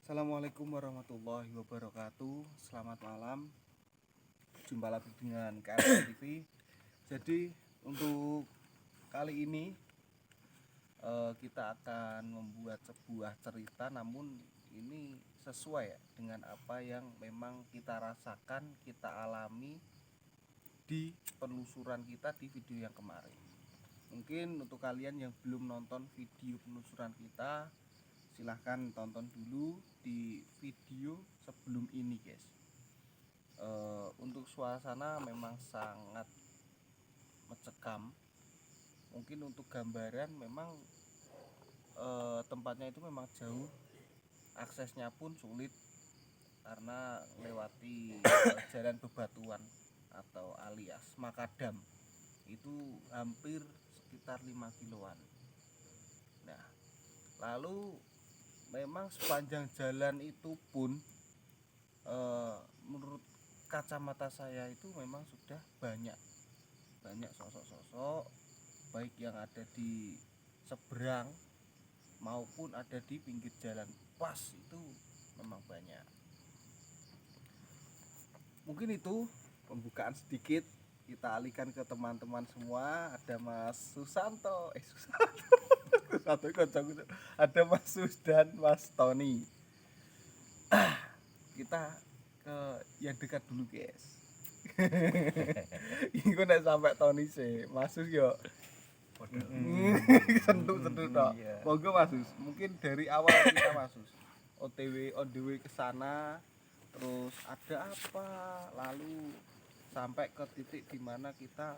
Assalamualaikum warahmatullahi wabarakatuh. Selamat malam. Jumpa lagi dengan KRS TV. Jadi untuk kali ini kita akan membuat sebuah cerita, namun ini sesuai ya dengan apa yang memang kita rasakan, kita alami di penelusuran kita di video yang kemarin. Mungkin untuk kalian yang belum nonton video penelusuran kita, silahkan tonton dulu di video sebelum ini guys. Untuk suasana memang sangat mencekam. Mungkin untuk gambaran memang tempatnya itu memang jauh, aksesnya pun sulit karena melewati jalan bebatuan atau alias makadam. Itu hampir sekitar 5 kiloan. Nah, lalu memang sepanjang jalan itu pun menurut kacamata saya itu memang sudah banyak sosok-sosok, baik yang ada di seberang maupun ada di pinggir jalan. Pas itu memang banyak. Mungkin itu pembukaan sedikit, kita alihkan ke teman-teman semua. Ada Mas Susanto, ada Mas Sus dan Mas Tony. Kita ke yang dekat dulu guys. Ini nek sampai Tony sih, Mas Sus yo. Sentuh-sentuh tok. Monggo Mas Sus, mungkin dari awal kita Mas Sus. OTW on the way ke sana, terus ada apa, lalu sampai ke titik dimana kita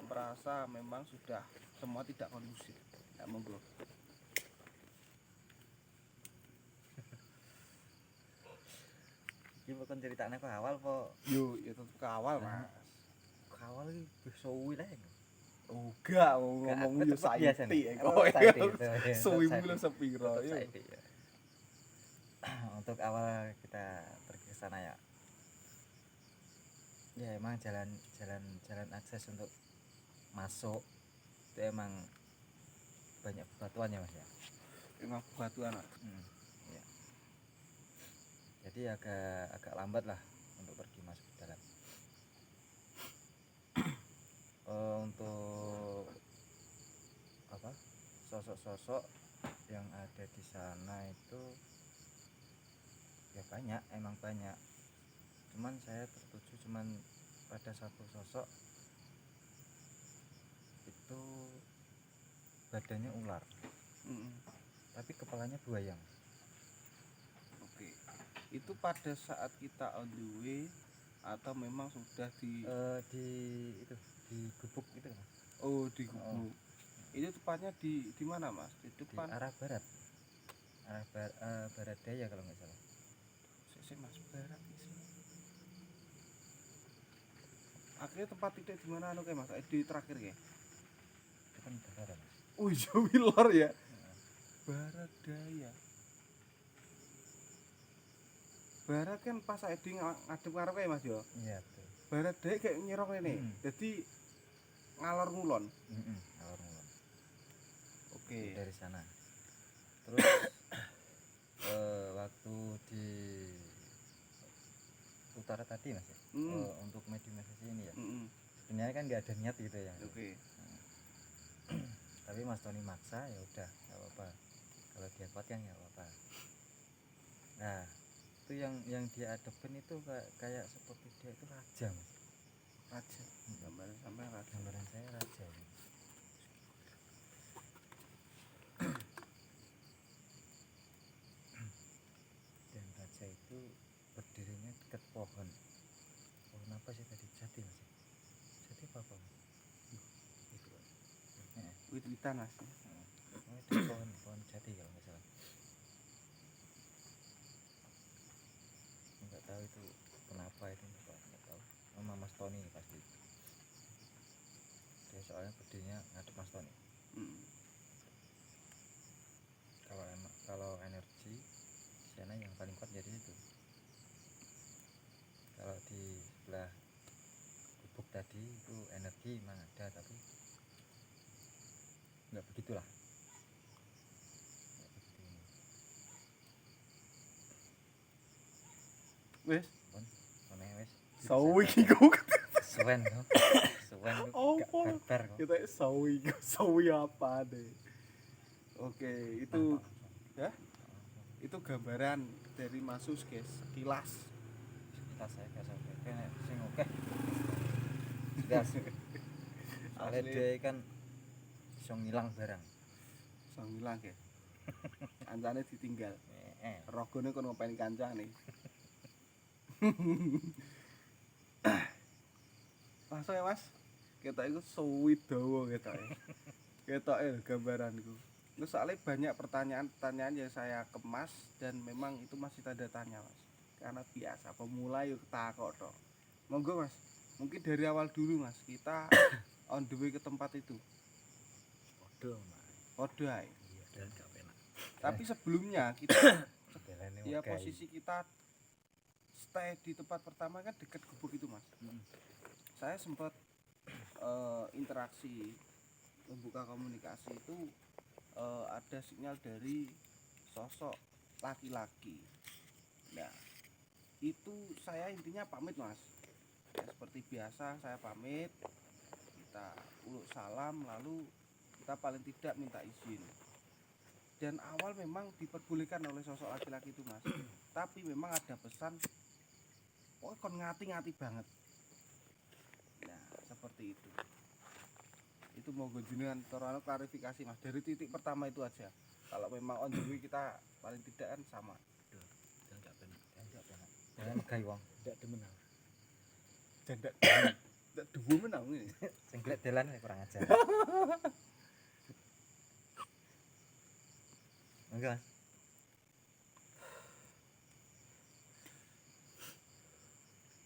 merasa memang sudah semua tidak kondusif. Ya monggo. Iki bukan ceritanya ke awal kok. Yo, ya tetep ke awal Mas. Ke awal iki wis suwi lah. Oh, gak ngomong yo saiki kok. Suwimu lho sepiro yo. Untuk awal kita pergi ke sana ya. Ya emang jalan akses untuk masuk itu emang banyak bebatuan ya Mas ya. Emang bebatuan. Ya. Jadi agak lambat lah untuk pergi masuk ke dalam. Untuk apa? Sosok-sosok yang ada di sana itu ya emang banyak. Cuman saya tertuju cuman pada satu sosok, itu badannya ular. Tapi kepalanya buaya. Oke. Itu pada saat kita on the way atau memang sudah di gubuk itu Mas. Oh, di gubuk. Itu tepatnya di mana Mas? Di depan. Di arah barat. Barat daya kalau nggak salah. Sik Mas, barat iki. Akhirnya tempat titik di mana anu kayak Mas? Di terakhir ya? Itu kan barat Mas. Oh, iya lor ya. Barat daya. Barat kan pas saya di ngadep ngarep ya Mas yo. Iya betul. Barat daya kayak nyerok ini. Jadi ngalor ngulon. Ngalor ngulon. Oke. Dari sana. Terus waktu di utara tadi Mas ya. Untuk meditasi ini ya. Sebenarnya kan nggak ada niat gitu ya. Oke. Tapi Mas Tony maksa, ya udah nggak apa-apa. Kalau dia kuat kan nggak apa-apa. Nah itu yang dia adepin itu kayak seperti dia itu raja Mas. Raja. Gambaran sampai raja. Gambaran saya raja. Dan raja itu berdirinya dekat pohon apa sih tadi, jati Mas? Jati apa Mas? Itu Wit-witan Mas. Itu pohon jati kalau nggak salah. Nggak tahu itu kenapa itu, nggak tahu. Sama Mas Tony pasti. Dia soalnya berdirinya ngadep Mas Tony. Kalau energi sana yang paling kuat jadi itu. Kalau di sebelah gubuk tadi itu energi memang ada, tapi nggak begitulah. wis. pun ngene wis Sawi iki kok. suwen kok suwen kok gak Apa? barbar kok Kita sawi apa deh. Oke, itu ya. Itu gambaran dari Mas Sus, guys, sekilas. kita saya kasih kene sing oke gas soalnya Asli. dia kan iso ngilang barang Sang ilang ya. Kancane ditinggal. eh Rogone kon ngopeni kancane. Langsung ya, Mas. Ketok iku suwi dawa ketoke. Ketoke gambaranku. Terus soalnya banyak pertanyaan-pertanyaan yang saya kemas dan memang itu masih tanda tanya, Mas. Karena biasa pemula yuk takok tok. Monggo, Mas. Mungkin dari awal dulu, Mas. Kita on the way ke tempat itu. Podo, Mas. Podo ae. Iya, dan gak penak. Tapi sebelumnya kita belane ya oke posisi kita stay di tempat pertama kan dekat gubuk itu, Mas. Saya sempat interaksi membuka komunikasi itu ada sinyal dari sosok laki-laki. Nah, itu saya intinya pamit, Mas. Ya, seperti biasa saya pamit, kita uluk salam, lalu kita paling tidak minta izin. Dan awal memang diperbolehkan oleh sosok laki-laki itu, Mas. Tapi memang ada pesan, oh kon ngati-ngati banget. Nah, seperti itu. Itu monggo jenengan terus klarifikasi, Mas. Dari titik pertama itu aja. Kalau memang on the way kita paling tidak kan sama. Dan gak penak. enggak penak jangan megai wong Tidak demen aku. Jandak ndak duwe menang ini. sing glek dalan kurang ajar enggak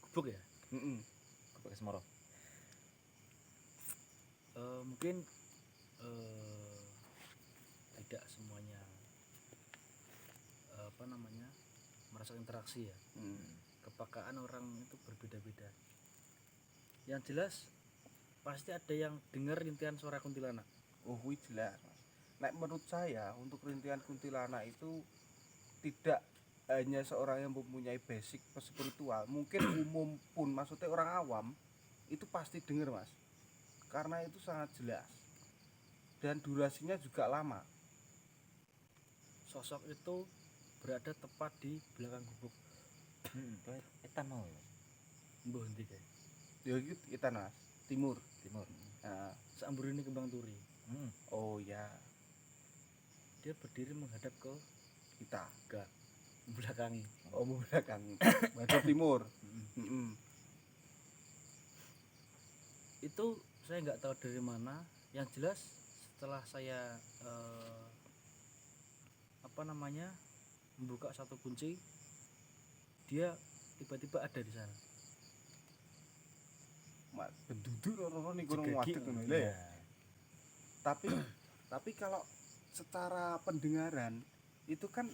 Gubuk ya. Heeh. pakai semoro Mungkin tidak semuanya merasa interaksi ya. Kepekaan orang itu berbeda-beda. Yang jelas pasti ada yang dengar rintihan suara kuntilanak. Oh, kuwi jelas, Mas. Nek menurut saya untuk rintihan kuntilanak itu tidak hanya seorang yang mempunyai basic spiritual, mungkin umum pun, maksudnya orang awam itu pasti dengar, Mas. Karena itu sangat jelas. Dan durasinya juga lama. Sosok itu berada tepat di belakang gubuk. etan mau ya Mbah ndi kae? Ya iki kita, Mas, timur. timur Nah, Saamburine kembang turi. oh ya, Dia berdiri menghadap ke kita. belakangi. Oh, belakang. Madhep timur. Heeh. Itu saya nggak tahu dari mana. Yang jelas setelah saya membuka satu kunci, dia tiba-tiba ada di sana. Mak penduduk orang-orang niku Jegeki ngadeg ngono lho ya. Tapi kalau secara pendengaran itu kan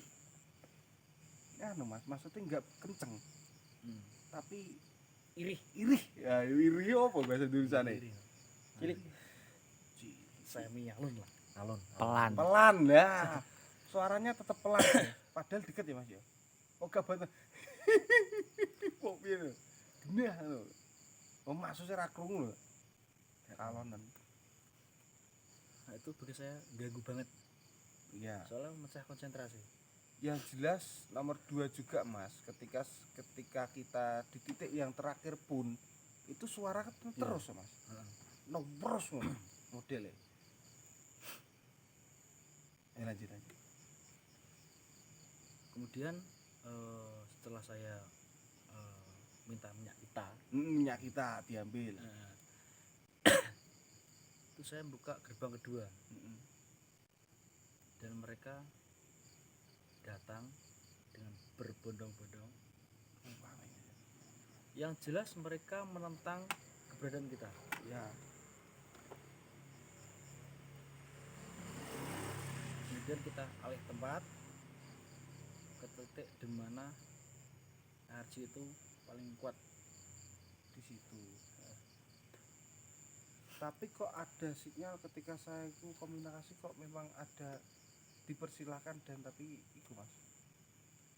Mas, maksudnya enggak kenceng, tapi irih. Ya, irih apa bahasa Indonesiane? Iri. cilik Semi alun lah. alun Pelan. Pelan ya. Suaranya tetap pelan. Ya. Padahal deket ya, Mas ya. Oh, gaban. Kok piye lho? Genah lho. Oh, maksudnya ra krungu lho. Kalonen. Nah, itu bagi saya ganggu banget. Iya. Soalnya memecah konsentrasi. Yang jelas nomor 2 juga, Mas, ketika kita di titik yang terakhir pun itu suara kan terus, Mas. Terus modelnya. Lanjut. Kemudian setelah saya minta minyak kita, Minyak kita diambil. itu saya buka gerbang kedua dan mereka datang dengan berbondong-bondong. Yang jelas mereka menentang keberadaan kita. Ya. Kemudian kita alih tempat ke titik di mana energi itu paling kuat Di situ. Tapi kok ada sinyal ketika saya itu komunikasi kok memang ada dipersilahkan dan tapi itu, Mas,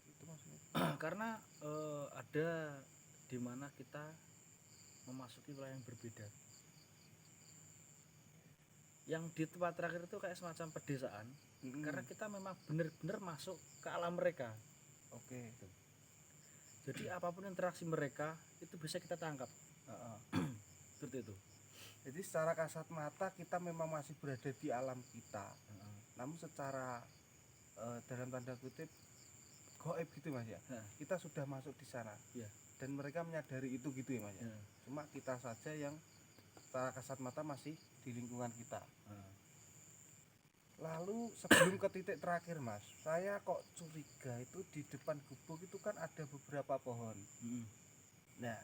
itu itu maksudnya? Karena ada di mana kita memasuki wilayah yang berbeda. Yang di tempat terakhir itu kayak semacam pedesaan, karena kita memang benar-benar masuk ke alam mereka. Oke. Jadi apapun interaksi mereka itu bisa kita tangkap. Heeh. Seperti itu. Jadi secara kasat mata kita memang masih berada di alam kita, namun secara dalam tanda kutip goib gitu mas ya, Heeh. kita sudah masuk di sana. Iya. Dan mereka menyadari itu gitu ya mas ya. Heeh. Cuma kita saja yang secara kasat mata masih di lingkungan kita. Heeh. Lalu sebelum ke titik terakhir mas, saya kok curiga itu di depan gubuk itu kan ada beberapa pohon. Nah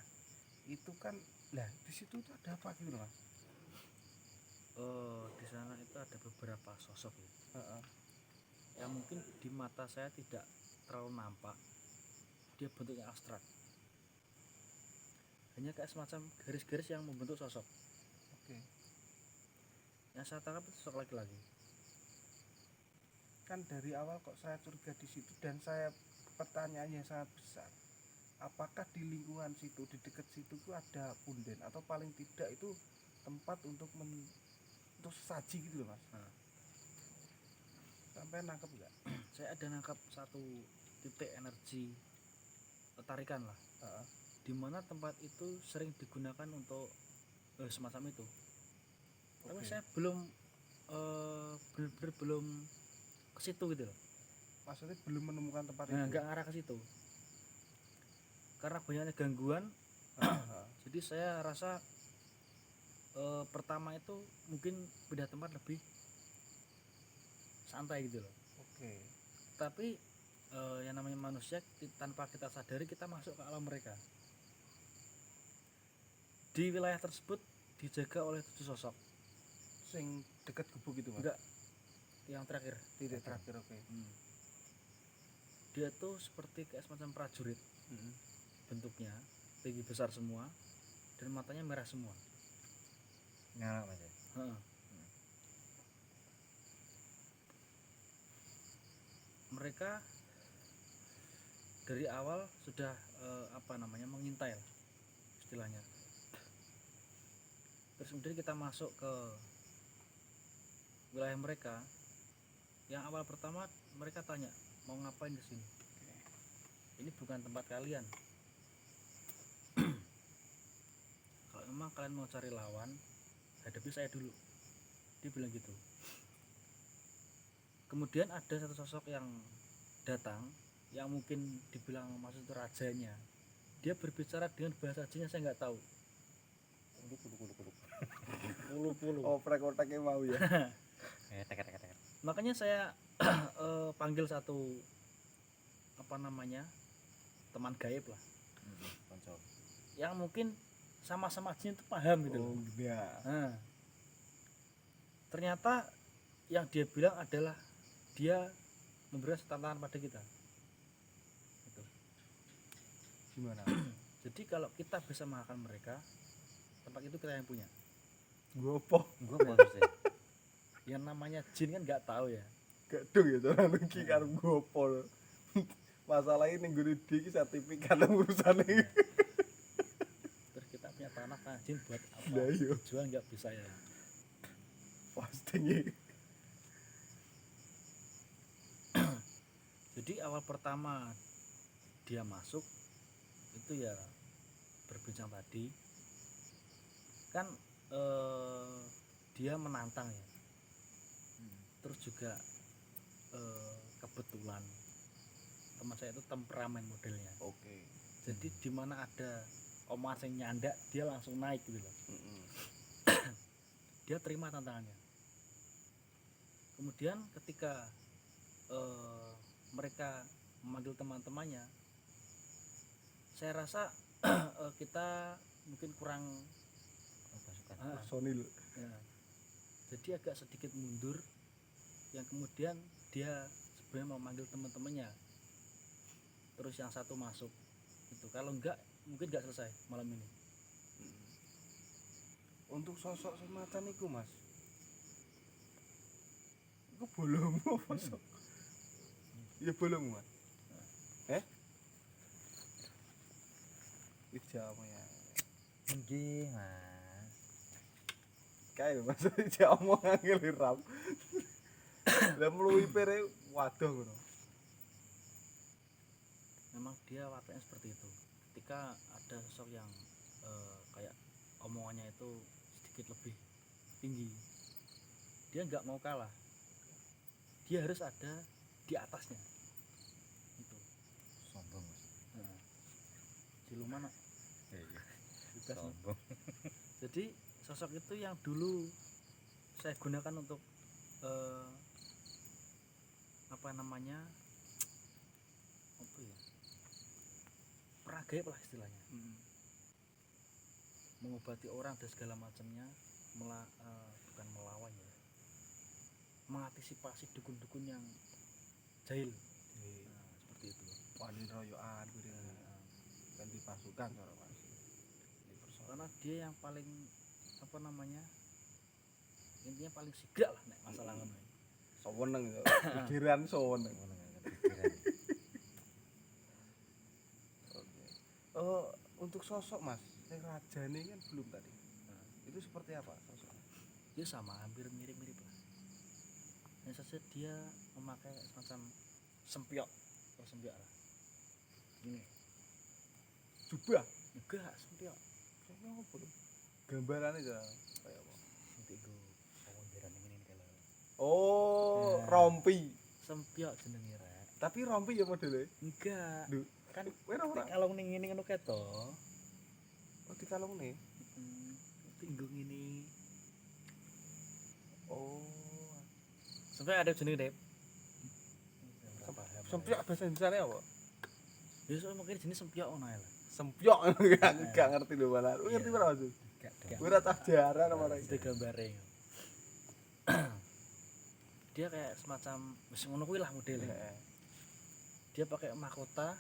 itu kan, lah di situ tuh ada apa gitu mas? Di sana itu ada beberapa sosok ya, Heeh. yang mungkin di mata saya tidak terlalu nampak. Dia bentuknya abstrak, hanya kayak semacam garis-garis yang membentuk sosok. Oke. Yang saya tangkap itu sosok laki-laki. Kan dari awal kok saya curiga di situ, dan saya pertanyaannya sangat besar. Apakah di lingkungan situ, di dekat situ tuh ada punden atau paling tidak itu tempat untuk untuk sesaji gitu loh mas? Nah. Sampai nangkep nggak? Saya ada nangkap satu titik energi tarikan lah, Heeh. di mana tempat itu sering digunakan untuk semacam itu. Tapi Oke. saya belum benar-benar belum ke situ gitu loh. Maksudnya belum menemukan tempat Nah, itu? nggak ngarah ke situ karena banyaknya gangguan. Heeh. Jadi saya rasa pertama itu mungkin pindah tempat lebih santai gitu loh. Oke. Tapi yang namanya manusia tanpa kita sadari kita masuk ke alam mereka. Di wilayah tersebut dijaga oleh 7 sosok. Sing dekat gubuk itu mas? Enggak, yang terakhir. Titik terakhir. Oke. Dia tuh seperti kayak semacam prajurit Mm-mm. bentuknya, tinggi besar semua dan matanya merah semua. Nyala mas ya. Heeh. Mereka dari awal sudah mengintai lah, istilahnya. Terus kemudian kita masuk ke wilayah mereka. Yang awal pertama mereka tanya mau ngapain di sini. Ini bukan tempat kalian. Kalau memang kalian mau cari lawan, hadapi saya dulu. Dia bilang gitu. Kemudian ada satu sosok yang datang, yang mungkin dibilang maksud itu rajanya. Dia berbicara dengan bahasa jinnya, saya nggak tahu. Pulu-pulu. Oh prek-otaknya mau ya? Tek. Makanya saya panggil satu teman gaib lah, Konco. yang mungkin sama-sama jin itu paham gitu loh. Oh iya. Nah, ternyata yang dia bilang adalah dia memberikan tantangan pada kita. Gitu. Gimana? Jadi kalau kita bisa mengalahkan mereka, tempat itu kita yang punya. Gopo. Gua bagus ya. Yang namanya jin kan nggak tahu ya. Gak dong ya cara iki karo gopo. Masalah ini gue di sertifikat urusannya. Terus kita punya tanah jin buat apa? Lah iya. Jual nggak bisa ya. Pastinya. Jadi awal pertama dia masuk itu ya berbincang tadi kan, dia menantang ya. Terus juga kebetulan teman saya itu temperamen modelnya. Oke. Jadi di mana ada omongan yang nyandak dia langsung naik gitu loh. Dia terima tantangannya. Kemudian ketika mereka memanggil teman-temannya, saya rasa kita mungkin kurang Pasukan. Personil. ya. Jadi agak sedikit mundur, yang kemudian dia sebenarnya memanggil teman-temannya. Terus yang satu masuk itu, kalau enggak mungkin enggak selesai malam ini. Untuk sosok semacam itu mas, itu bolong apa sok? Ya bolong mas. Ijamu ya. Nggih, Mas. Kae Mas ijamu ngangil ram. Lah mluwi pere waduh ngono. Memang dia wataknya seperti itu. Ketika ada sosok yang kayak omongannya itu sedikit lebih tinggi, dia nggak mau kalah, dia harus ada di atasnya itu. Sombong, Mas. Nah, siluman Nak. Iya. Bebas, Nak. Sombong. Jadi sosok itu yang dulu saya gunakan untuk apa namanya, apa ya, perang gaib lah istilahnya, mengobati orang dan segala macamnya, bukan melawan ya, mengantisipasi dukun-dukun yang jahil. Nah, seperti itu. Wani royoan kuwi kan di pasukan cara Mas. Karena dia yang paling apa namanya, intinya paling sigak lah nek masalah ngono. Seweneng ya. Pikiran seweneng. Ngono kan pikiran. Oke. Untuk sosok Mas, yang rajane kan belum tadi. Nah, Itu seperti apa sosoknya? dia sama, hampir mirip-mirip lah. Yang saja dia memakai semacam sempiok atau sempiok lah. Ini Jubah. enggak sempiok. Kayaknya apa tuh? Gambarannya aja kayak apa? Nanti gue kawan ini kalau Oh, Ya. rompi. sempiok jenenge rek. Tapi rompi ya modelnya. Enggak. Duh, Kan ora. kalau ning ngene ngono keto. Oh, dikalung nih. Tinggung ini. Oh. Sampai ada jenenge Dep. Sempiok bahasa Indonesia apa? Ya soalnya mungkin jenis sempiok ngono ae lah. Sempiok aku gak ngerti lho malah. Lu ngerti ora Mas? Enggak. Ora tak jarang nama orang Itu gambare. Dia kayak semacam wis ngono kuwi lah modelnya. Dia pakai mahkota.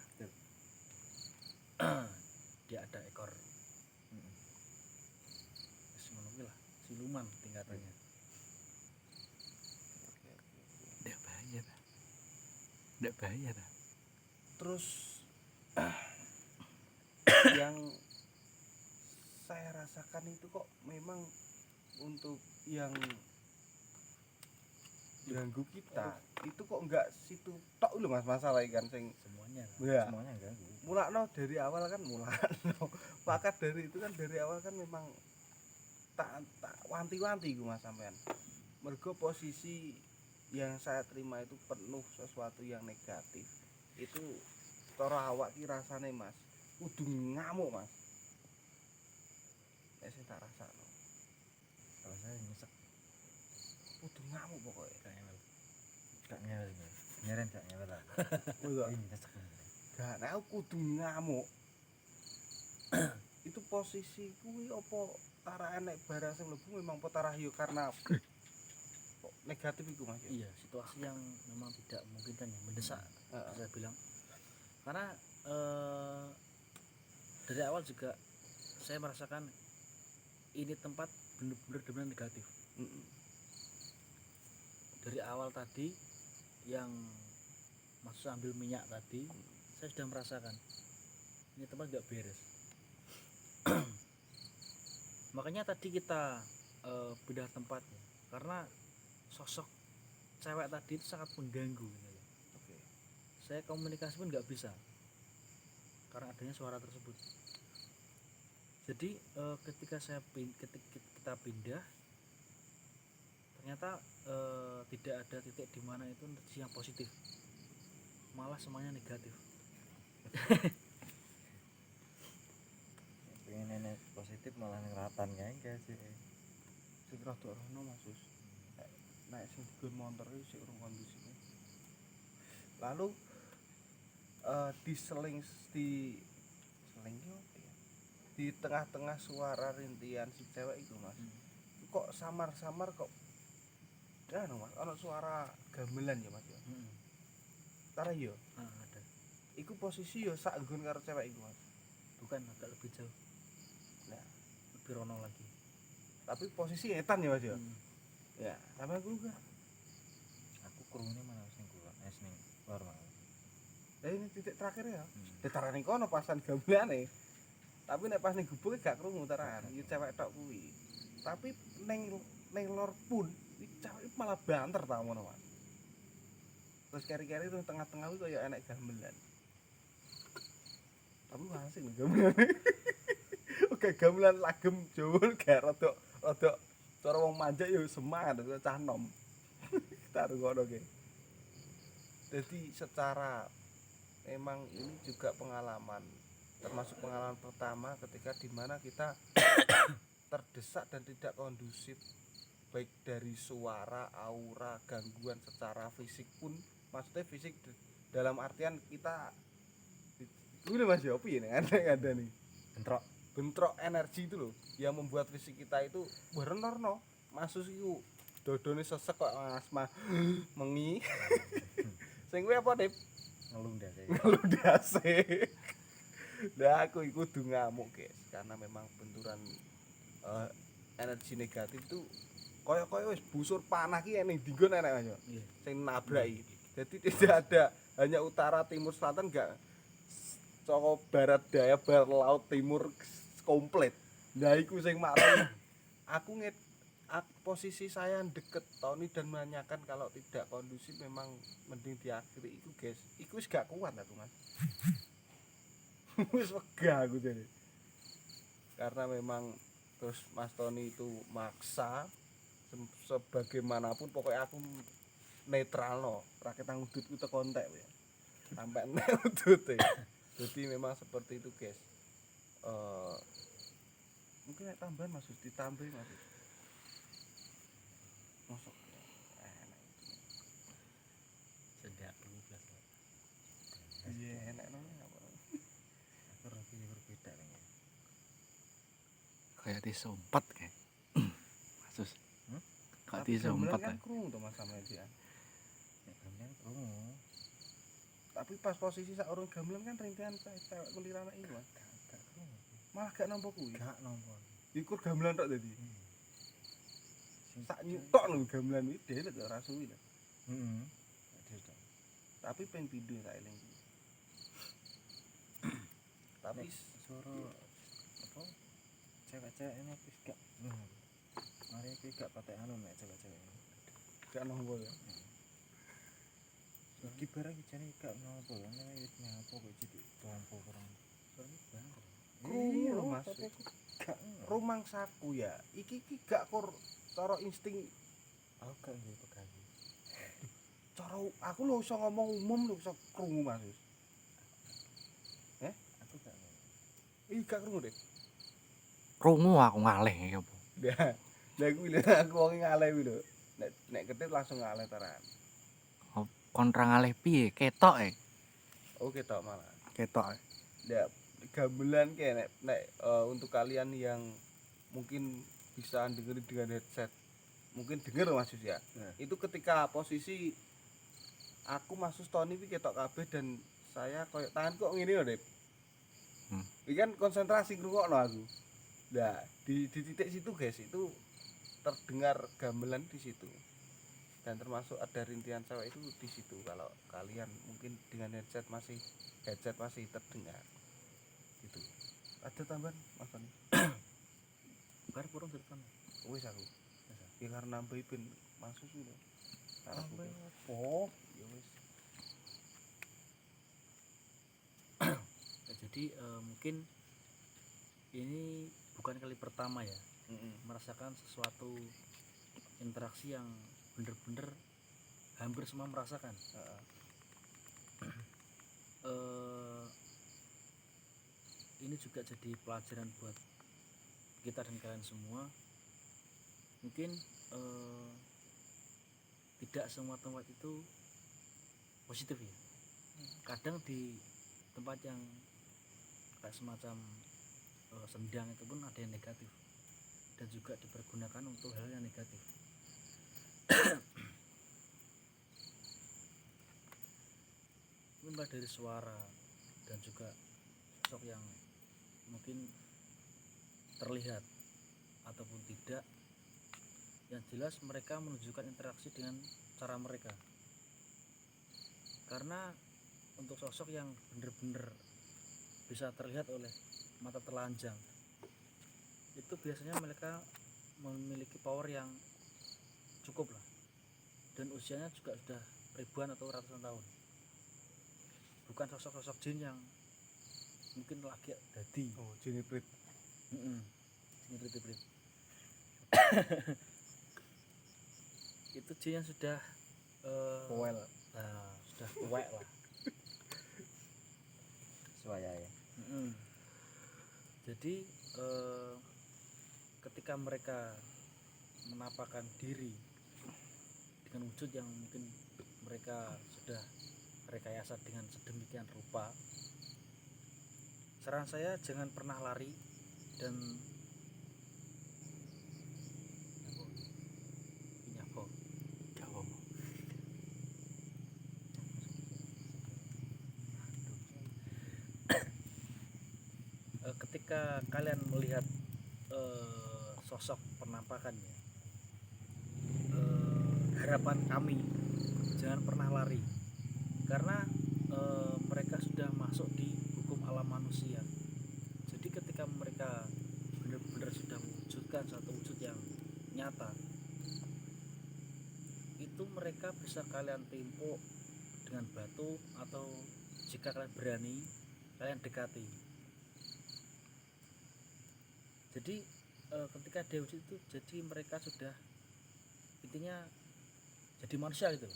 Dia ada ekor. Wis ngono kuwi lah, siluman tingkatannya. Ndak bahaya ta? Ndak bahaya ta? Terus yang saya rasakan itu kok memang untuk yang ganggu kita itu kok enggak situ tok lho Mas masalah ikan sing Semuanya lah. ya Semuanya ganggu. mulakno dari awal kan mulakno pakat dari itu kan dari awal kan memang tak wanti-wanti ku Mas sampean mergo posisi yang saya terima itu penuh sesuatu yang negatif itu cara awak ki rasane Mas kudu ngamuk Mas nek sing tak rasakno Kalau saya nyesek, kudu ngamuk pokoknya Kayak gak ngewel ini. Nyeren gak ngewel lah. Iya. Ini nyesek. Gak, nek aku kudu ngamuk. Itu posisi kuwi apa tara enek barang sing mlebu memang potara yo karena kok negatif iku Mas. iya, situasi yang memang tidak memungkinkan ya, mendesak Heeh. saya bilang. Karena dari awal juga saya merasakan ini tempat benar-benar negatif. Heeh. Dari awal tadi yang masuk ambil minyak tadi, saya sudah merasakan ini tempat nggak beres. Makanya tadi kita pindah tempat ya, karena sosok cewek tadi itu sangat mengganggu gitu loh. Oke. Saya komunikasi pun nggak bisa karena adanya suara tersebut. Jadi ketika kita pindah, ternyata tidak ada titik di mana itu energi yang positif, malah semuanya negatif. Pengen nenek positif malah ngeratan kayak enggak sih. Sing rada rono Mas. Nek sing digon motor iki sik urung kondusif. Lalu di seling di seling yo apa ya? Di tengah-tengah suara rintian si cewek itu Mas. Kok samar-samar kok anu Mas, ana suara gamelan ya Mas ya. Tara yo. Ada. Iku posisi yo sak nggon karo cewek iku Mas. Bukan, agak lebih jauh, Nah, lebih rono lagi. tapi posisi etan ya Mas ya. Ya, sama aku enggak. Aku krungune malah sing kula, sing luar malah. Lah ini titik terakhir ya. Ditaran kono pasan gamelane. Tapi nek pas ning gubuk gak krungu teran, iki cewek tok kuwi. Tapi ning lor pun iki cewek malah banter ta ngono, Mas. Terus keri-keri itu tengah-tengah kuwi kaya enek gamelan. Tapi asik lho gamelan. Oke gamelan lagem Jawa gak rada cara wong manjak ya semangat cah nom. Tak ngono ki. Jadi secara memang ini juga pengalaman, termasuk pengalaman pertama ketika dimana kita terdesak dan tidak kondusif, baik dari suara, aura, gangguan secara fisik pun, maksudnya fisik dalam artian kita ini Mas Yopi ini ada nih bentrok energi itu loh yang membuat fisik kita itu berenorno masuk itu dodone sesek kok asma mengi sing kuwi apa Dip? Ngelung dase. Nah aku iku kudu ngamuk guys karena memang benturan energi negatif itu koyo wis busur panah ki ning dinggon enek Mas yo. Sing nabraki. Jadi tidak ada hanya utara timur selatan enggak saka barat daya barat laut timur komplit. Nah iku sing marai aku posisi saya deket Tony dan menanyakan kalau tidak kondusif memang mending diakhiri iku guys. Iku wis gak kuat aku Mas. Wis wegah aku jadi. Karena memang terus Mas Tony itu maksa sebagaimanapun pokoknya aku netral no. Rakyat ngudutku teko entek ya. Sampai nek udute. Jadi memang seperti itu guys. Mungkin nek tambahan Mas ditambahin Mas. Masuk enak itu. Sedak 12 Pak. Iya enak no apa. Aku rasanya berbeda kan ya. Kayak disompat kayak. Masus. Kayak Tapi gamelan disompat kan ya. krungu to Mas sama dia. Nek gamelan krungu. Tapi pas posisi sak urung gamelan kan rintihan cewek kulirana iki Mas. Gak krungu. Malah gak nampa kuwi. Gak nampa. Iku gamelan tok dadi. Sing Sak nyutok lho gamelan iki dhewe lho ora suwi lho. heeh. Tapi ping pindho tak eling. Tapi suara apa? Cewek-cewek ini wis gak. Mari iki gak patek anu nek cewek-cewek. gak nampa ya. Iki barang jane gak nampa lho nek wis nyapa kok jadi tompo kurang. Soalnya banget. Krungu lho Mas. Tapi aku gak Rumangsaku ya. Iki gak kur cara insting aku gak nduwe pegangan. cara aku lho iso ngomong umum lho iso krungu Mas. Aku gak ngerti. Iki gak krungu deh. Krungu aku ngalih ya apa. Lah kuwi lho aku wong ngalih kuwi lho. Nek ketip langsung ngalih teran. Kontra ngalih piye? Ketok Oke tok malah. Ketok. Ya gamelan kayak nek untuk kalian yang mungkin bisa dengerin dengan headset. Mungkin denger Mas Yus ya. Nah. Itu ketika posisi aku masuk Tony iki ketok kabeh dan saya koyo tangan kok ngene lho, Dep. Iki kan konsentrasi ngrungokno aku. Nah, di titik situ guys itu terdengar gamelan di situ. Dan termasuk ada rintihan cewek itu di situ kalau kalian mungkin dengan headset masih terdengar. Gitu. Ada tambahan Mas Tony? Bar purung cerita. Wis aku. Ya karena nambahi ben masuk lho. Apa apa? Ya wis. Ya, jadi mungkin ini bukan kali pertama ya merasakan sesuatu interaksi yang bener-bener hampir semua merasakan. Ini juga jadi pelajaran buat kita dan kalian semua. Mungkin tidak semua tempat itu positif ya. Kadang di tempat yang kayak semacam sendang itu pun ada yang negatif dan juga dipergunakan untuk hal yang negatif. Mulai dari suara dan juga sosok yang mungkin terlihat ataupun tidak, yang jelas mereka menunjukkan interaksi dengan cara mereka. Karena untuk sosok yang bener-bener bisa terlihat oleh mata telanjang, itu biasanya mereka memiliki power yang cukup lah, dan usianya juga sudah ribuan atau ratusan tahun. Bukan sosok-sosok jin yang mungkin lagi dadi. Oh, jiniprit. Jin prit-prit. Itu jin yang sudah Powel. sudah tuwek lah. Suaya ya. Jadi ketika mereka menampakkan diri dengan wujud yang mungkin mereka sudah rekayasa dengan sedemikian rupa, saran saya jangan pernah lari dan nyapa. Ketika kalian melihat sosok penampakannya, harapan kami jangan pernah lari, karena mereka sudah masuk di hukum alam manusia. Jadi ketika mereka benar-benar sudah mewujudkan satu wujud yang nyata, itu mereka bisa kalian timpuk dengan batu, atau jika kalian berani kalian dekati. Jadi ketika dia wujud itu, jadi mereka sudah intinya jadi manusia gitu.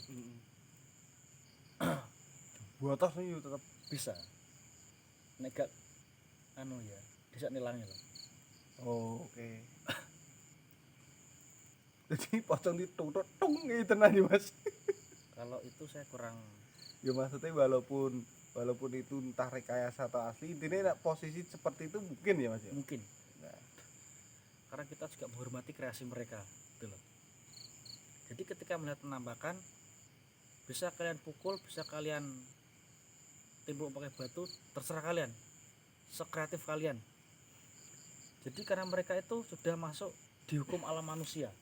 Buat tos nih tetap. Bisa nek gak anu ya bisa nilangi loh. Oh, oke. Jadi pocong ditutup tung gitu nanti Mas. Kalau itu saya kurang. Ya maksudnya walaupun itu entah rekayasa atau asli, intinya posisi seperti itu mungkin ya Mas ya. Mungkin Nah, karena kita juga menghormati kreasi mereka gitu loh. Jadi ketika melihat penampakan, bisa kalian pukul, bisa kalian timbuk pakai batu, terserah kalian, sekreatif kalian. Jadi karena mereka itu sudah masuk di hukum alam manusia.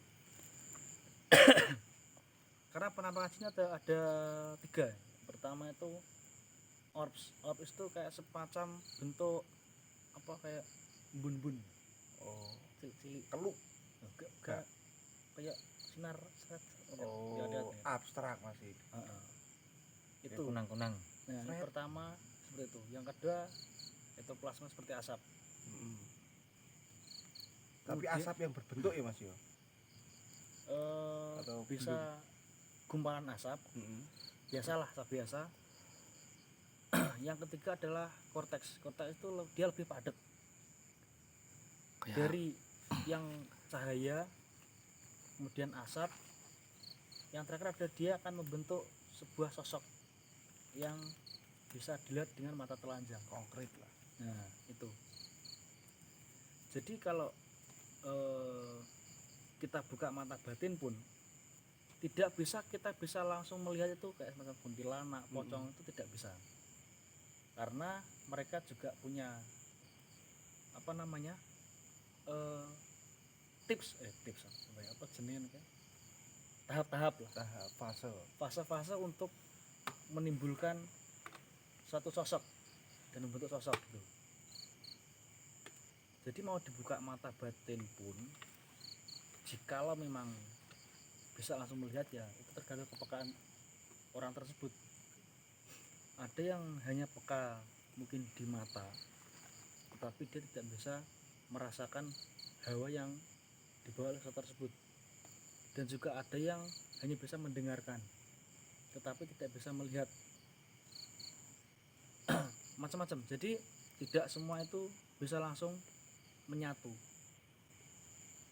Karena penampakan sini ada 3. Pertama itu orbs itu kayak semacam bentuk apa, kayak bun-bun. oh, Cilik-cilik. keluk. Enggak kayak sinar seret. Oh, Ya, abstrak masih. Itu. Kunang-kunang. Nah, yang pertama seperti itu. Yang kedua itu plasma seperti asap. Tapi Kemudian, asap yang berbentuk ya Mas ya. Atau bisa gumpalan asap. Biasalah asap biasa. Yang ketiga adalah korteks. Korteks itu dia lebih padat Kayak dari yang cahaya, kemudian asap. Yang terakhir adalah dia akan membentuk sebuah sosok yang bisa dilihat dengan mata telanjang, Konkret lah. nah itu. Jadi kalau kita buka mata batin pun tidak bisa kita bisa langsung melihat itu kayak semacam kuntilanak, pocong, itu tidak bisa, karena mereka juga punya apa namanya tips apa jenis kayak tahap-tahap lah, Tahap fase-fase untuk menimbulkan suatu sosok dan membentuk sosok gitu. Jadi mau dibuka mata batin pun, jikalau memang bisa langsung melihat, ya itu tergantung kepekaan orang tersebut. Ada yang hanya peka mungkin di mata, tetapi dia tidak bisa merasakan hawa yang dibawa oleh sosok tersebut. Dan juga ada yang hanya bisa mendengarkan, tetapi tidak bisa melihat. Macam-macam. Jadi tidak semua itu bisa langsung menyatu.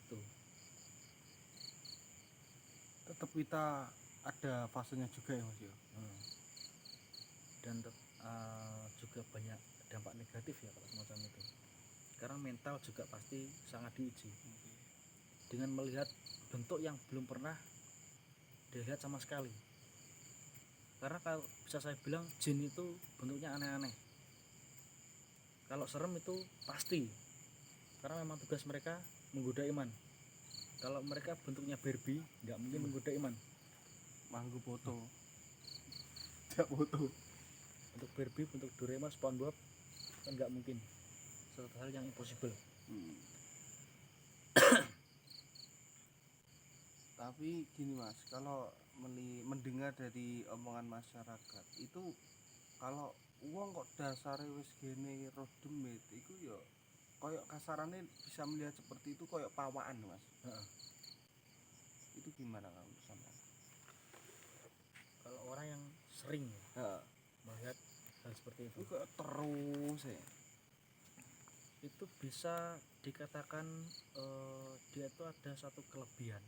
Tuh. tetap kita ada fasenya juga ya Mas ya. Dan juga banyak dampak negatif ya kalau semacam itu. Karena mental juga pasti sangat diuji dengan melihat bentuk yang belum pernah dilihat sama sekali. Karena kalau bisa saya bilang, jin itu bentuknya aneh-aneh. Kalau serem itu pasti, karena memang tugas mereka menggoda iman. Kalau mereka bentuknya Barbie, nggak mungkin menggoda iman. Manggu foto. Tidak foto. bentuk Barbie, bentuk Doraemon, SpongeBob kan nggak mungkin, suatu hal yang impossible. Tapi gini Mas, kalau mendengar dari omongan masyarakat itu, kalau uang kok dasare wis gene roh demit iku ya koyok kasarannya bisa melihat seperti itu, koyok pawaan Mas. Heeh. Itu gimana kalau sampean? Kalau orang yang sering Heeh. melihat hal seperti itu, Itu kok terus ya. itu bisa dikatakan dia itu ada satu kelebihan,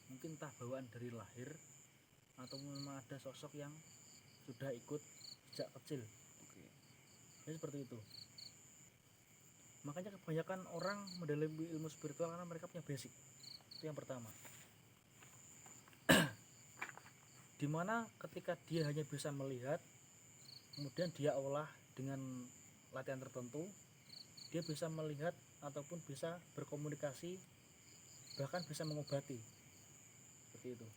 mungkin entah bawaan dari lahir atau memang ada sosok yang sudah ikut sejak kecil. Oke. Jadi seperti itu. Makanya kebanyakan orang mendalami ilmu spiritual karena mereka punya basic. Itu yang pertama. Dimana ketika dia hanya bisa melihat, kemudian dia olah dengan latihan tertentu, dia bisa melihat ataupun bisa berkomunikasi, bahkan bisa mengobati. Seperti itu.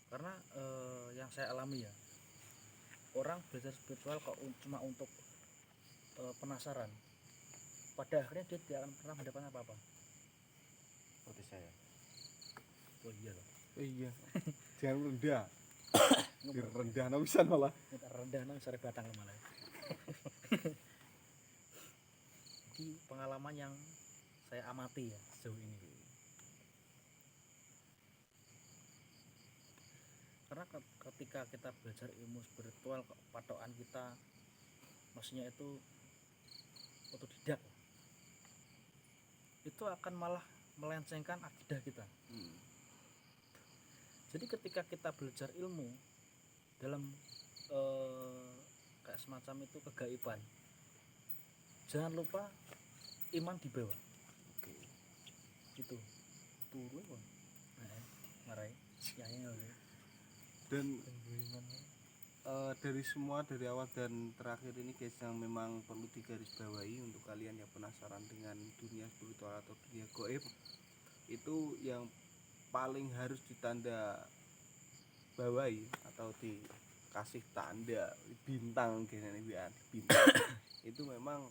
Karena yang saya alami ya, orang belajar spiritual kok cuma untuk penasaran, pada akhirnya dia tidak akan pernah mendapatkan apa-apa. Seperti saya. Oh iya loh, Iya. Jangan rendah. Rendah bisa malah. minta rendah nang sare batang malah. Jadi pengalaman yang saya amati ya sejauh ini. Karena ketika kita belajar ilmu spiritual, patokan kita maksudnya itu otodidak, itu akan malah melencengkan akidah kita. Jadi ketika kita belajar ilmu dalam kayak semacam itu kegaiban, jangan lupa iman di bawah. Itu turu kok marai ya. Dan dari semua, dari awal dan terakhir ini guys, yang memang perlu digarisbawahi untuk kalian yang penasaran dengan dunia spiritual atau dunia gaib, itu yang paling harus ditanda bawahi atau dikasih tanda bintang gini bintang itu memang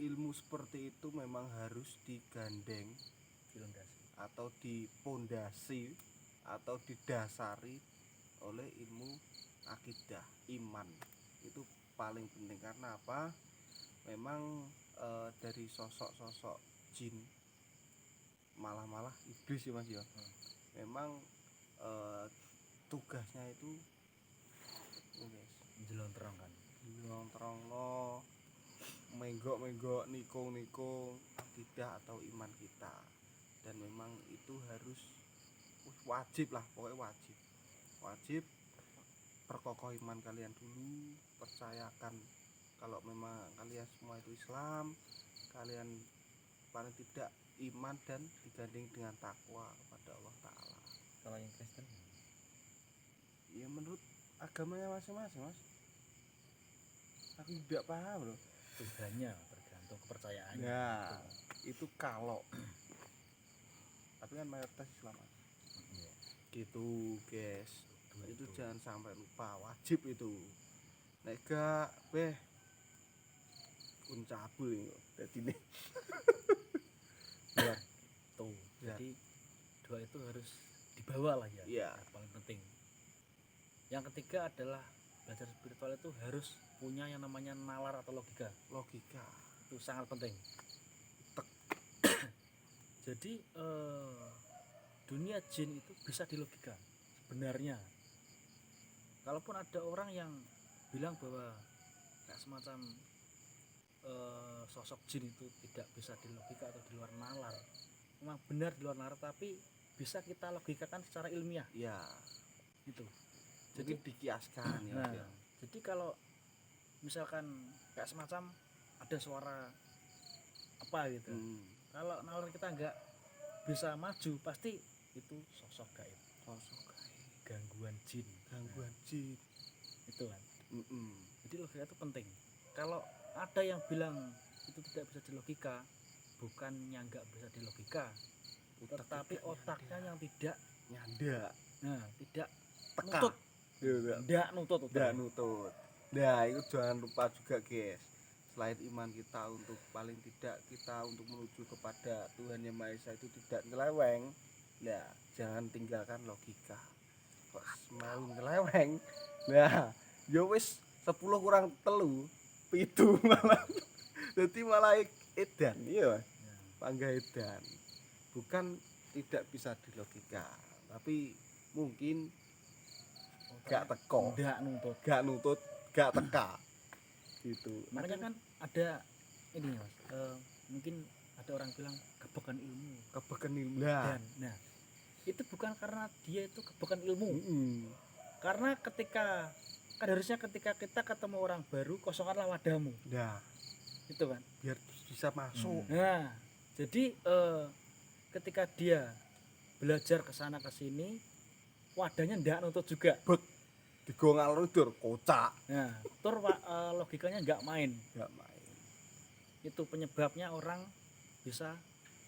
ilmu seperti itu memang harus digandeng atau dipondasi atau didasari oleh ilmu akidah, iman. Itu paling penting. Karena apa? Memang dari sosok-sosok jin, malah iblis ya Mas ya, memang tugasnya itu Jelontrong kan, nyontrongno, menggok nikung akidah atau iman kita. Dan memang itu harus wajib lah, pokoknya wajib perkokoh iman kalian dulu. Percayakan kalau memang kalian semua itu Islam, kalian paling tidak iman dan digandeng dengan takwa kepada Allah Ta'ala. Kalau yang Kristen Ya menurut agamanya masing-masing Mas, aku tidak paham loh. Tuhannya tergantung kepercayaannya. Ya itu kalau tapi kan mayoritas Islam Mas. Iya. Gitu guys, itu jangan sampai lupa, wajib itu. Nek gak beh uncabul dadi nih. Buat tuh. Ya. Jadi doa itu harus dibawa lah ya. Iya. Yang paling penting. Yang ketiga adalah belajar spiritual itu harus punya yang namanya nalar atau logika. Logika Itu sangat penting. Jadi dunia jin itu bisa dilogika sebenarnya. Kalaupun ada orang yang bilang bahwa kayak semacam sosok jin itu tidak bisa dilogika atau di luar nalar, memang benar di luar nalar, tapi bisa kita logikakan secara ilmiah ya, gitu. jadi dikiaskan ya. Nah, Mas, ya. jadi kalau misalkan kayak semacam ada suara apa gitu, kalau nalar kita nggak bisa maju, pasti itu sosok gaib, Sosok gangguan jin. jin. Itu kan. Jadi logika itu penting. Kalau ada yang bilang itu tidak bisa dilogika, bukannya nggak bisa dilogika, tetapi otaknya yang tidak nyandak tidak teka nutut. Iya, Tidak nutut. tidak nutut. Nah, itu jangan lupa juga, guys. Selain iman kita untuk paling tidak kita untuk menuju kepada Tuhan Yang Maha Esa itu tidak nyeleweng. Nah, jangan tinggalkan logika. Kok mau nyeleweng? Nah, ya wis 10 kurang telu 7 malah. Jadi malah edan, iya. Panggah edan. Bukan tidak bisa di logika, tapi mungkin gak teko, Tidak nutut. gak nutut, gak teka gitu. Makanya kan ada ini Mas, mungkin ada orang bilang kebekan ilmu. Kebekan ilmu lah. Dan nah, itu bukan karena dia itu kebekan ilmu. Karena ketika kan harusnya ketika kita ketemu orang baru, kosongkanlah wadahmu. Nah, Gitu kan. biar bisa masuk. Nah, jadi ketika dia belajar ke sana ke sini, wadahnya ndak nutut juga. Digo ngalor tidur kocak, Nah, logikanya nggak main. gak main. Itu penyebabnya orang bisa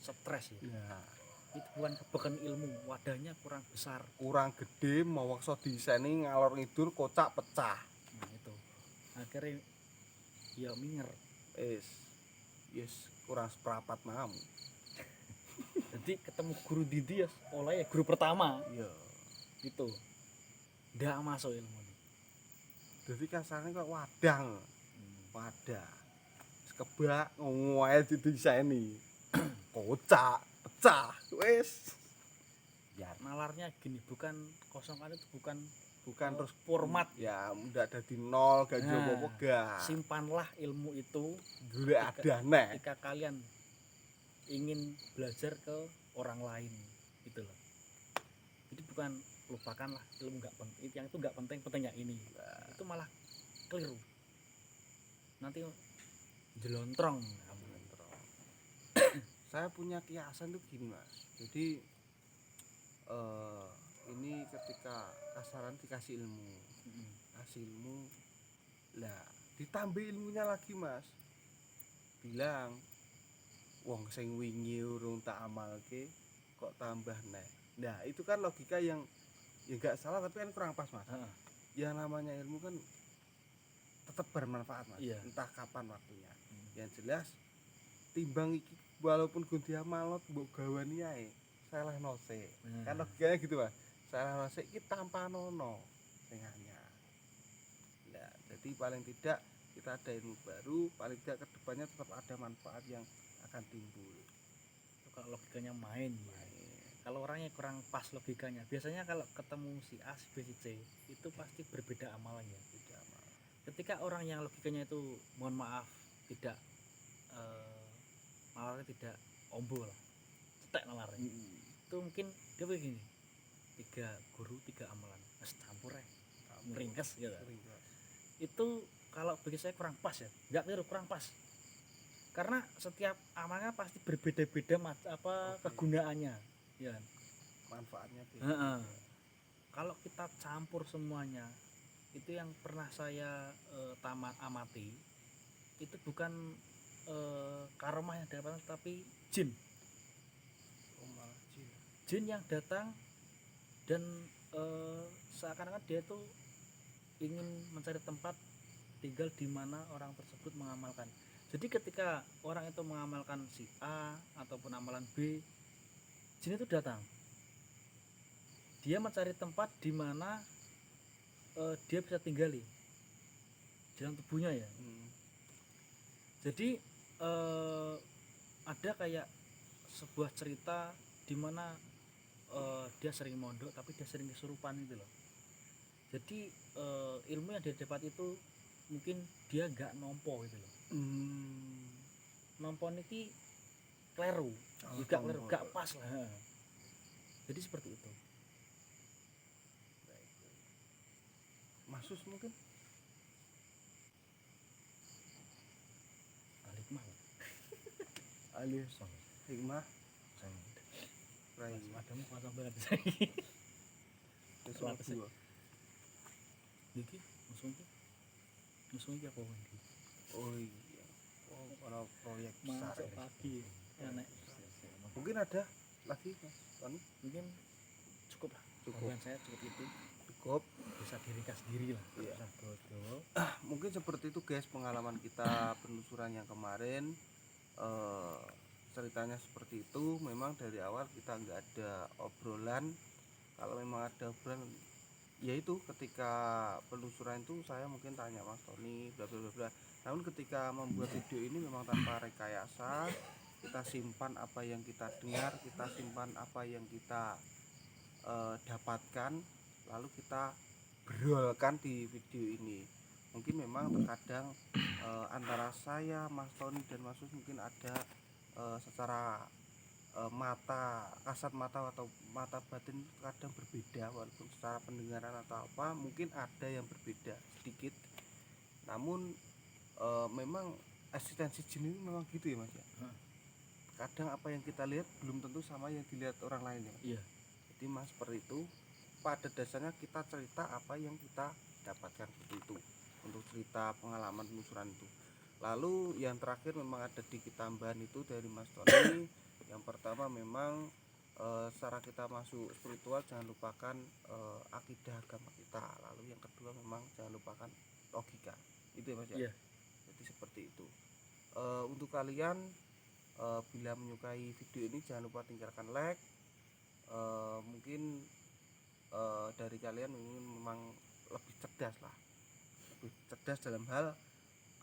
stres ya. Nah, Itu bukan kebekan ilmu, wadahnya kurang besar. kurang gede mau waksa diseni ngalor ngidur kocak pecah. Nah, itu. Akhirnya ya minger. Yes, kurang seprapat mau. Jadi ketemu guru Didi ya, oleh guru pertama Iya. itu. Ndak masuk ilmu ini. Jadi kasarnya kok wadang. Wadah. Sekebak ngowae didiseni. Kocak, pecah. Wis. Ya, nalarnya gini, bukan kosongkan itu bukan Bukan terus format. ya ndak dadi nol gak Nah, apa-apa gak. Simpanlah ilmu itu Golek adane. ketika kalian ingin belajar ke orang lain gitu loh. Jadi bukan lupakanlah ilmu nggak penting, yang itu nggak penting, pentingnya ini. Itu malah keliru. Nanti jelontrong kamu. Saya punya kiasan tuh gini, Mas. Jadi ini ketika kasaran dikasih ilmu, kasih ilmu, lah ditambah ilmunya lagi, Mas. Bilang wong sing wingi urung tak amalke kok tambah neh. Nah, itu kan logika yang ya enggak salah tapi kan kurang pas, Mas. Heeh. Yang namanya ilmu kan tetap bermanfaat, Mas. Iya. Entah kapan waktunya. Yang jelas timbang iki walaupun gunti amalot mbok gawani ae salah nose. Kan logikanya gitu, Mas. Salah nose iki tanpa nono sing anyar. Nah, jadi paling tidak kita ada ilmu baru, paling tidak kedepannya tetap ada manfaat yang akan timbul. Itu kalau logikanya main ya. Kalau orangnya kurang pas logikanya, biasanya kalau ketemu si A, si B, si C itu pasti berbeda amalannya. Tidak amal. Ketika orang yang logikanya itu mohon maaf tidak nalarnya tidak ombo lah, cetek nalarnya. Itu mungkin dia begini, 3 guru 3 amalan, mas campur ya, meringkes gitu. Itu kalau bagi saya kurang pas ya, nggak keliru, kurang pas. Karena setiap amalnya pasti berbeda-beda kegunaannya, ya kan? Manfaatnya beda. Heeh. Kalau kita campur semuanya, itu yang pernah saya amati, itu bukan karomah yang datang, tapi jin. Oh, malah jin. Jin yang datang dan seakan-akan dia tuh ingin mencari tempat tinggal di mana orang tersebut mengamalkan. Jadi ketika orang itu mengamalkan si A ataupun amalan B, jin itu datang. Dia mencari tempat di mana dia bisa tinggali dalam tubuhnya ya. Jadi ada kayak sebuah cerita di mana dia sering mondok tapi dia sering kesurupan gitu loh. Jadi ilmu yang dia dapat itu mungkin dia nggak nompo gitu loh. Nompo niki kleru, juga kleru, gak pas lah. Jadi seperti itu. Masus mungkin Alikmah lah. alih hikmah rai Padamu kosong banget. wis Kelas dua. Niki musuh iki apa iki? Oh iya. Oh, ono proyek besar Masuk ini. pagi. Enek. Mungkin ada lagi Mas Tony? Mungkin cukup lah. Cukup. Bagian saya cukup itu. Cukup. Bisa diringkas sendiri lah. Iya. Bisa dodo. Mungkin seperti itu guys pengalaman kita penelusuran yang kemarin. Ceritanya seperti itu. Memang dari awal kita nggak ada obrolan. Kalau memang ada obrolan, yaitu ketika penelusuran itu saya mungkin tanya Mas Tony bla bla bla bla. Namun ketika membuat video ini memang tanpa rekayasa, kita simpan apa yang kita dengar, kita simpan apa yang kita dapatkan, lalu kita berolkan di video ini. Mungkin memang terkadang antara saya, Mas Tony dan Mas Sus mungkin ada secara mata kasat mata atau mata batin kadang berbeda, walaupun secara pendengaran atau apa mungkin ada yang berbeda sedikit. Namun memang eksistensi jin ini memang gitu ya Mas ya. Kadang apa yang kita lihat belum tentu sama yang dilihat orang lain ya Mas. Iya. Jadi Mas seperti itu, pada dasarnya kita cerita apa yang kita dapatkan seperti itu untuk cerita pengalaman penelusuran itu. Lalu yang terakhir memang ada dikit tambahan itu dari Mas Tony. Yang pertama memang secara kita masuk spiritual jangan lupakan akidah agama kita. Lalu yang kedua memang jangan lupakan logika. Itu ya Mas ya. Iya. Jadi seperti itu. Untuk kalian bila menyukai video ini jangan lupa tinggalkan like. Mungkin dari kalian memang lebih cerdas lah, lebih cerdas dalam hal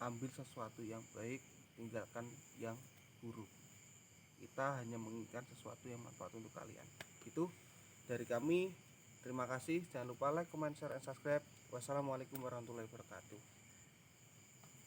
ambil sesuatu yang baik, tinggalkan yang buruk. Kita hanya menginginkan sesuatu yang manfaat untuk kalian. Itu dari kami. Terima kasih. Jangan lupa like, comment, share, and subscribe. Wassalamualaikum warahmatullahi wabarakatuh.